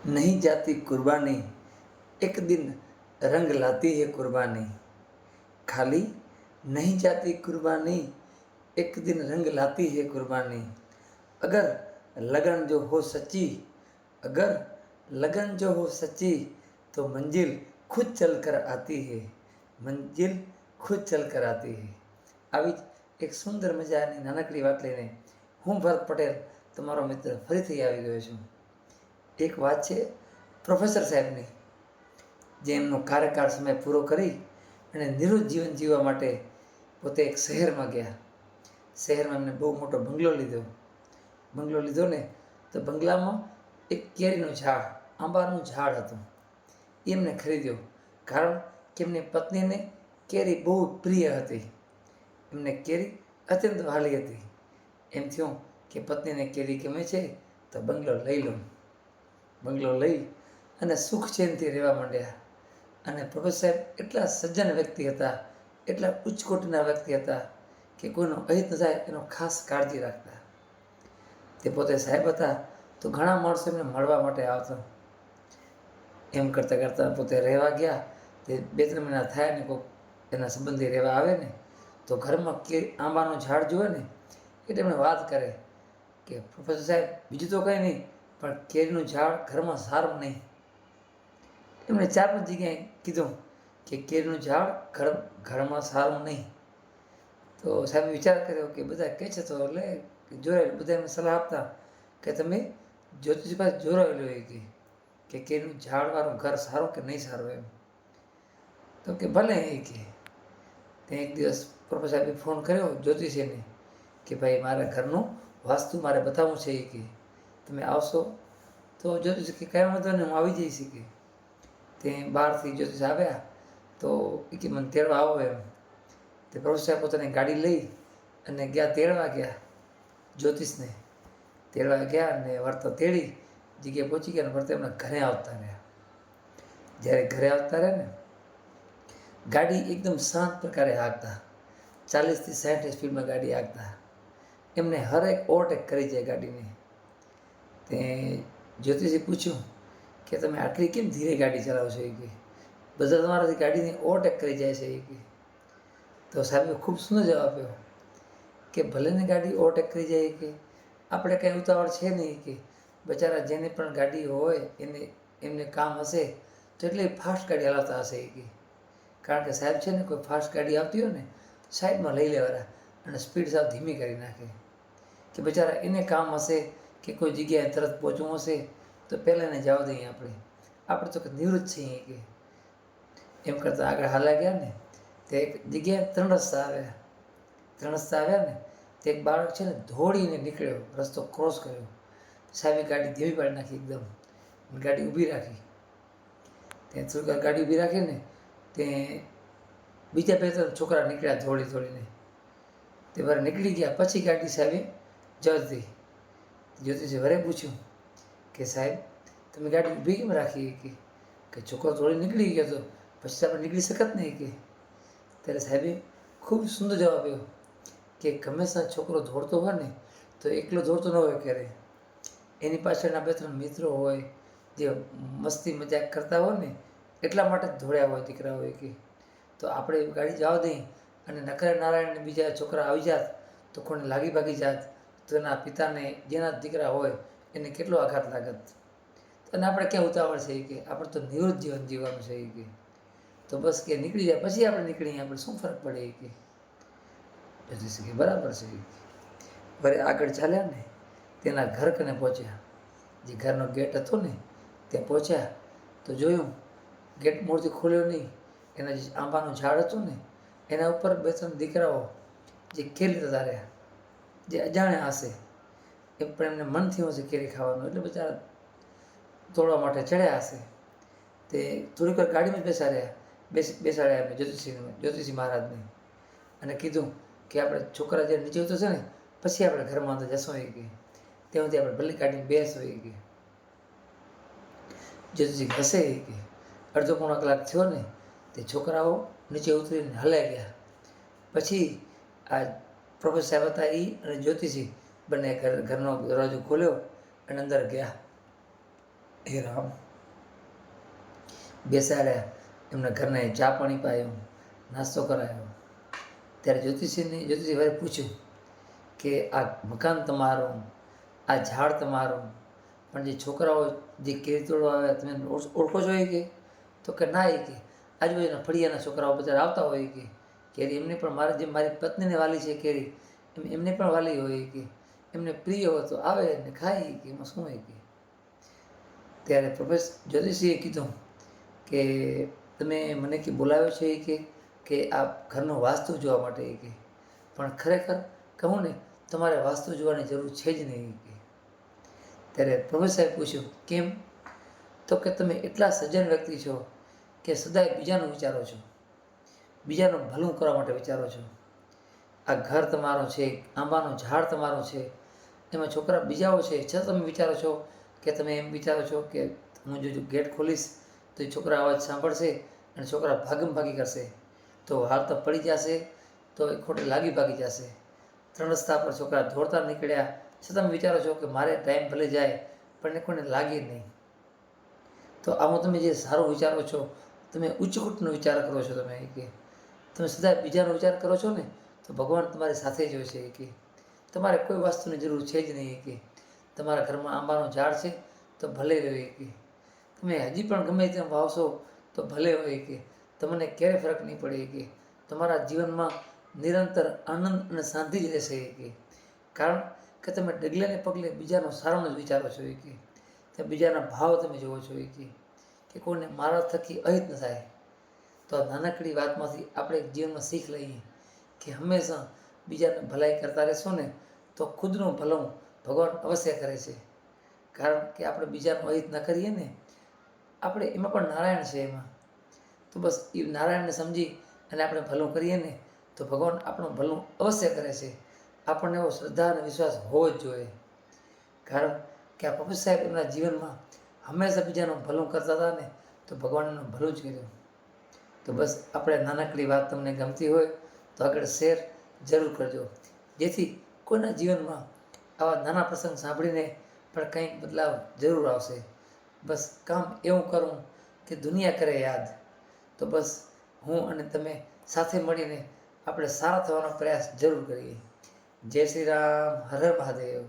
नहीं जाती कुर्बानी, एक दिन रंग लाती है कुर्बानी। खाली नहीं जाती कुर्बानी, एक दिन रंग लाती है कुर्बानी। अगर लगन जो हो सच्ची, अगर लगन जो हो सच्ची, तो मंजिल खुद चल कर आती है, મંજિલ ખુદ ચલ કર આતી હૈ। આવી જ એક સુંદર મજાની નાનકડી વાત લઈને હું ભરત પટેલ તમારો મિત્ર ફરીથી આવી ગયો છું। એક વાત છે પ્રોફેસર સાહેબની, જે એમનો કાર્યકાળ સમય પૂરો કરી અને નિવૃત્ત જીવન જીવવા માટે પોતે એક શહેરમાં ગયા। શહેરમાં એમને બહુ મોટો બંગલો લીધો ને તો બંગલામાં એક કેરીનું ઝાડ, આંબાનું ઝાડ હતું, એ એમને ખરીદ્યો। કારણ કે એમની પત્નીને કેરી બહુ પ્રિય હતી, એમને કેરી અત્યંત વહાલી હતી। એમ થયું કે પત્નીને કેરી ગમે છે તો બંગલો લઈ લઉં। બંગલો લઈ અને સુખ ચેનથી રહેવા માંડ્યા। અને પ્રોફેસર સાહેબ એટલા સજ્જન વ્યક્તિ હતા, એટલા ઉચ્ચ કોટીના વ્યક્તિ હતા કે કોઈનો અહિત ન થાય એનો ખાસ કાળજી રાખતા। તે પોતે સાહેબ હતા તો ઘણા માણસો એમને મળવા માટે આવતા। એમ કરતાં કરતાં પોતે રહેવા ગયા। તે 2-3 મહિના થાય ને કોઈક એના સંબંધી રહેવા આવે ને તો ઘરમાં આંબાનું ઝાડ જુએ ને એટલે એમણે વાત કરે કે પ્રોફેસર સાહેબ બીજું તો કંઈ નહીં, પણ કેરીનું ઝાડ ઘરમાં સારું નહીં। એમણે 4-5 જગ્યાએ કીધું કે કેરીનું ઝાડ ઘરમાં સારું નહીં। તો સાહેબે વિચાર કર્યો કે બધા કહે છે તો લે જોરાયેલું, બધા એમને સલાહ આપતા કે તમે જ્યોતિષી પાસે જોરાયેલું એ કે કેરીનું ઝાડવાળું ઘર સારું કે નહીં સારું એમ। તો કે ભલે એ તે એક દિવસ પ્રોફેસર સાહેબે ફોન કર્યો જ્યોતિષીને કે ભાઈ મારા ઘરનું વાસ્તુ મારે બતાવવું છે કે તમે આવશો? તો જ્યોતિષી કે કાંઈ વાંધો નહીં, હું આવી જઈશ કે તે બહારથી જ્યોતિષ આવ્યા તો એ કે મને તેડવા આવો એમ। તે પ્રોફેસર સાહેબ પોતાની ગાડી લઈ અને તેડવા ગયા જ્યોતિષને। તેડવા ગયા અને વર્ત તેડી જગ્યાએ પહોંચી ગયા અને વર્ત એમના ઘરે આવતા રહ્યા। જ્યારે ઘરે આવતા રહ્યા ને ગાડી એકદમ શાંત પ્રકારે હાંકતા, 40થી 60 સ્પીડમાં ગાડી હાંકતા। એમને હરેક ઓવરટેક કરી જાય ગાડીને। તે જ્યોતિષે પૂછ્યું કે તમે આટલી કેમ ધીરે ગાડી ચલાવો છો? એ કે બધા તમારાથી ગાડીને ઓવરટેક કરી જાય છે એ કે। તો સાહેબે ખૂબ સુંદર જવાબ આપ્યો કે ભલેને ગાડી ઓવરટેક કરી જાય કે આપણે કંઈ ઉતાવળ છે નહીં કે બચારા જેને પણ ગાડી હોય એમને કામ હશે તો એટલે ફાસ્ટ ગાડી હલાવતા હશે એ કે। કારણ કે સાહેબ છે ને કોઈ ફાસ્ટ ગાડી આવતી હોય ને સાઈડમાં લઈ લેવાના અને સ્પીડ સાવ ધીમી કરી નાખે કે બચારા એને કામ હશે કે કોઈ જગ્યાએ તરત પહોંચવું હશે તો પહેલાં એને જવા દઈએ આપણે તો નિવૃત્ત છીએ કે। એમ કરતાં આગળ હાલ્યા ગયા ને તે એક જગ્યાએ 3 રસ્તા આવ્યા ને તે એક બાળક છે ને દોડીને નીકળ્યો, રસ્તો ક્રોસ કર્યો। સાહેબે ગાડી ધીમી પાડી નાખી એકદમ, ગાડી ઊભી રાખી। ત્યાં થોડીક ગાડી ઊભી રાખીને તે બીજા 2-3 છોકરા નીકળ્યા દોડીને। તે વાર નીકળી ગયા પછી ગાડી સાહેબે જવા દીધી। જ્યોતિષે વરે પૂછ્યું કે સાહેબ તમે ગાડી ઊભી કેમ રાખી? કે છોકરો દોડી નીકળી ગયો તો પછી આપણે નીકળી શકત નહીં કે। ત્યારે સાહેબે ખૂબ સુંદર જવાબ આપ્યો કે હંમેશા છોકરો દોડતો હોય ને તો એકલો દોડતો ન હોય ક્યારેય, એની પાછળના 2-3 મિત્રો હોય જે મસ્તી મજાક કરતા હોય ને એટલા માટે જ દોડ્યા હોય દીકરાઓ કે। તો આપણે ગાડી જવા દઈએ અને નકરે નારાયણને બીજા છોકરા આવી જાત તો કોઈને લાગી ભાગી જાત તો એના પિતાને જેના દીકરા હોય એને કેટલો આઘાત લાગત। અને આપણે ક્યાં ઉતાવળ છે કે આપણે તો નિવૃત્ત જીવન જીવવાનું છે કે તો બસ કે નીકળી જાય પછી આપણે નીકળીએ, આપણે શું ફરક પડે કે। કે બરાબર છે। વરે આગળ ચાલ્યા ને તેના ઘર કને પહોંચ્યા, જે ઘરનો ગેટ હતો ને ત્યાં પહોંચ્યા તો જોયું ગેટ મોરથી ખોલ્યો નહીં, એના જે આંબાનું ઝાડ હતું ને એના ઉપર 2-3 દીકરાઓ જે કેરી લેતા રહ્યા, જે અજાણ્યા હશે એ પણ એમને મન થયું હશે કેરી ખાવાનું એટલે બચારા તોડવા માટે ચડ્યા હશે। તે થોડીક વાર ગાડીમાં જ બેસાડ્યા એમને જ્યોતિષી મહારાજને અને કીધું કે આપણે છોકરા જે નીચે ઉતરશે ને પછી આપણે ઘરમાં અંદર જશું એ કે ત્યાં સુધી આપણે ભલે ગાડીમાં બેસવું એ કે। જ્યોતિષી ઘસે એ કે અડધો-પોણો કલાક થયો ને તે છોકરાઓ નીચે ઉતરીને હલાઈ ગયા। પછી આ પ્રોફેસર સાહેબ હતા એ અને જ્યોતિષી બંને ઘરનો દરવાજો ખોલ્યો અને અંદર ગયા। હે રામ બેસાડ્યા, એમના ઘરને ચા પાણી પાયું, નાસ્તો કરાયો. ત્યારે જ્યોતિષીભાઈ પૂછ્યું કે આ મકાન તમારું, આ ઝાડ તમારું, પણ જે છોકરાઓ જે કેરી તોડવા આવ્યા તમે ઓળખો છો એ કે? તો કે ના, એ કે આજુબાજુના ફળિયાના છોકરાઓ બધા આવતા હોય કે કેરી એમને પણ મારી પત્નીને વાલી છે કેરી, એમને પણ વાલી હોય કે એમને પ્રિય હોય તો આવે ને ખાય કે એમાં શું હોય કે. ત્યારે પ્રોફેસર જ્યોતિષીએ કીધું કે તમે મને કે બોલાવ્યો છે કે આ ઘરનો વાસ્તુ જોવા માટે કે, પણ ખરેખર કહું ને તમારે વાસ્તુ જોવાની જરૂર છે જ નહીં કે. ત્યારે પ્રોફેસરે પૂછ્યું કેમ? તો કે તમે એટલા સજ્જન વ્યક્તિ છો કે સદાય બીજાનું વિચારો છો, બીજાનું ભલું કરવા માટે વિચારો છો. આ ઘર તમારું છે, આંબાનું ઝાડ તમારું છે, એમાં છોકરા બીજાઓ છે, છતાં તમે વિચારો છો કે તમે એમ વિચારો છો કે હું જો ગેટ ખોલીશ તો એ છોકરા અવાજ સાંભળશે અને છોકરા ભાગી કરશે, તો હાલ તો પડી જશે, તો એ ખોટે ભાગી જશે. 3 રસ્તા પર છોકરા દોડતા નીકળ્યા, છતાં તમે વિચારો છો કે મારે ટાઈમ ભલે જાય પણ એ કોઈને લાગે નહીં. તો આમાં તમે જે સારું વિચારો છો, તમે ઉચ્ચકૂટનો વિચાર કરો છો, તમે સદા બીજાનો વિચાર કરો છો ને, તો ભગવાન તમારી સાથે જ હોય છે કે તમારે કોઈ વસ્તુની જરૂર છે જ નહીં કે. તમારા ઘરમાં આંબાનું ઝાડ છે તો ભલે રહે કે, તમે હજી પણ ગમે તેમ વાવશો તો ભલે હોય કે, તમને ક્યારેય ફરક નહીં પડે કે. તમારા જીવનમાં નિરંતર આનંદ અને શાંતિ જ રહેશે કે, કારણ કે તમે ડગલે ને પગલે બીજાનો સારાનો જ વિચારો છો કે બીજાના ભાવ તમે જોવો છો કે કોઈને મારા થકી અહિત ન થાય. તો આ નાનકડી વાતમાંથી આપણે જીવનમાં શીખ લઈએ કે હંમેશા બીજાને ભલાઈ કરતા રહેશો ને તો ખુદનું ભલું ભગવાન અવશ્ય કરે છે. કારણ કે આપણે બીજાનું અહિત ન કરીએ ને, આપણે એમાં પણ નારાયણ છે એમાં, તો બસ એ નારાયણને સમજી અને આપણે ભલું કરીએ ને તો ભગવાન આપણું ભલું અવશ્ય કરે છે. આપણને એવો શ્રદ્ધા અને વિશ્વાસ હોવો જ જોઈએ. કારણ કે આ પપ્પુ સાહેબ એમના જીવનમાં હંમેશા બીજાનું ભલું કરતા હતા ને તો ભગવાન એનું ભલું જ કર્યું. તો બસ આપણે નાનકડી વાત તમને ગમતી હોય તો આગળ શેર જરૂર કરજો, જેથી કોઈના જીવનમાં આવા નાના પ્રસંગ સાંભળીને પણ કંઈક બદલાવ જરૂર આવશે. બસ કામ એવું કરું કે દુનિયા કરે યાદ. તો બસ હું અને તમે સાથે મળીને આપણે સારા થવાનો પ્રયાસ જરૂર કરીએ. જય શ્રી રામ, હર હર મહાદેવ.